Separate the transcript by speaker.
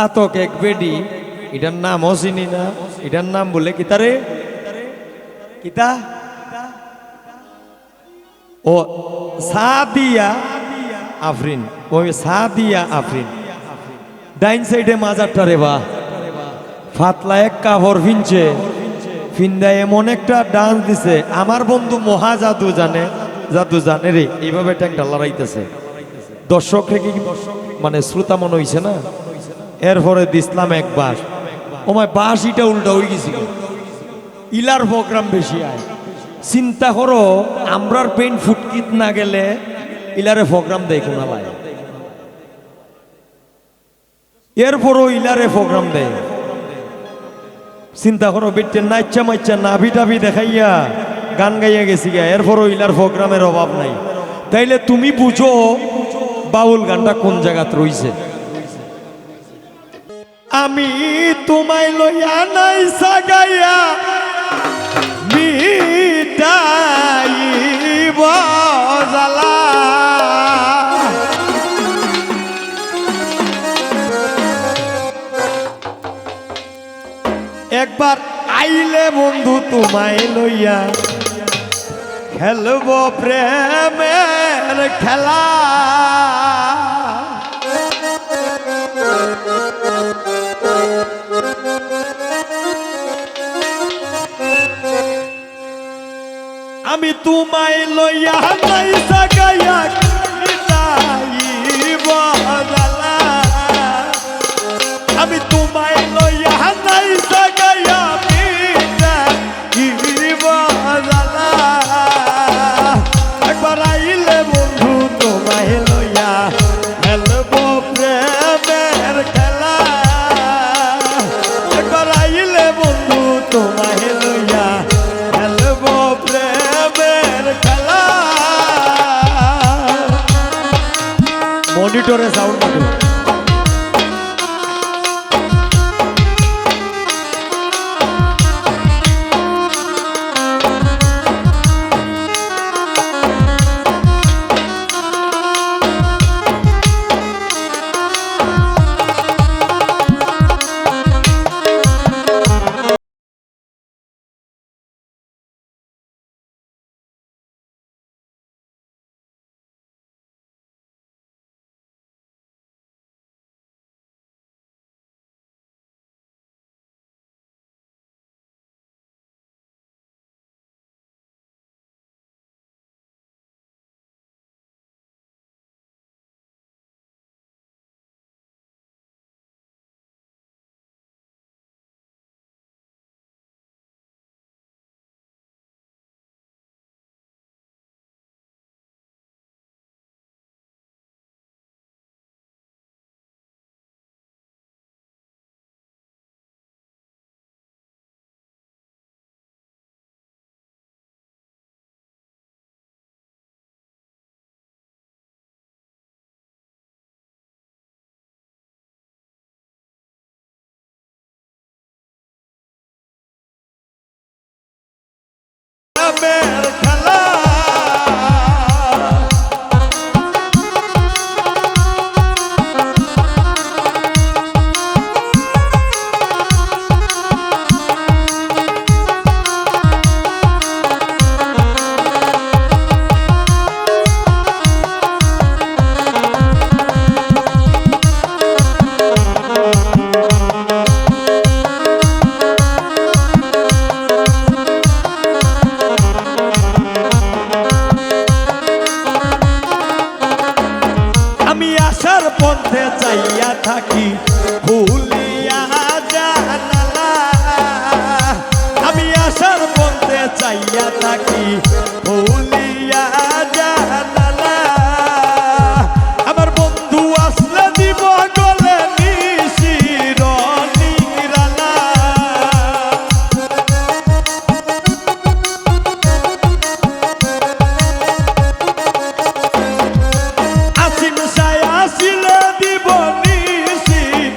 Speaker 1: আতক এক বেডি এটার নাম চিনি না, এটার নাম বলে কিতারে কিতা ও সাদিয়া আফরিন, ওই সাদিয়া আফরিন। ডাইন সাইডে মাজারটা রে বা ফাতলা এক কাপড় ফিনছে, ফিন্দা এমন একটা ডান্স দিছে, আমার বন্ধু মহা জাদু জানে, জাদু জানে রে, এইভাবে ট্যাংটা লড়াইতেছে। দর্শক রেখে মানে শ্রোতা মনে হইছে না। এরপরে দিসলাম এক বাস, ওমায় বাস ইটা উল্টা হয়ে গেছি, ইলার প্রোগ্রাম বেশি আয়। চিন্তা করো আমরার পেন ফুটকিত না গেলে ইলারে প্রোগ্রাম দেয় কোনা লাগে, এরপরও ইলারে প্রোগ্রাম দেয়। চিন্তা করো বেটে নাইচা মাইচা নাভি টাভি দেখাইয়া গান গাইয়া গেছি গা, এরপরও ইলার প্রোগ্রামের অভাব নাই। তাইলে তুমি বুঝো বাউল গানটা কোন জায়গাত রইছে। আমি তোমায় লইয়া নাই সাগাইয়া মিটাইব জ্বালা, একবার আইলে বন্ধু তোমায় লইয়া খেলব প্রেমের খেলা। আমি তোমায় লইয়া নাই সাগাইয়া মিটাইব জ্বালা, আমি তোমায় লইয়া নাই সাগাইয়া মিটাইব জ্বালা। একবার আইলে বন্ধু তোমায় লইয়া খেলব প্রেমের খেলা, একবার আইলে বন্ধু তোমায় লইয়া খেলব প্রেমের খেলা। মনিটরে সাউন্ড প্রেমের খেলা। পথে চাইয়া থাকি ভুলিয়া জানালা, আমি আসার পথে চাইয়া থাকি ভুলিয়া জানালা। আমার বন্ধু আসলে দিব গলে নিশির নিরালা, আসিম সায় আসিলে দিব নিশির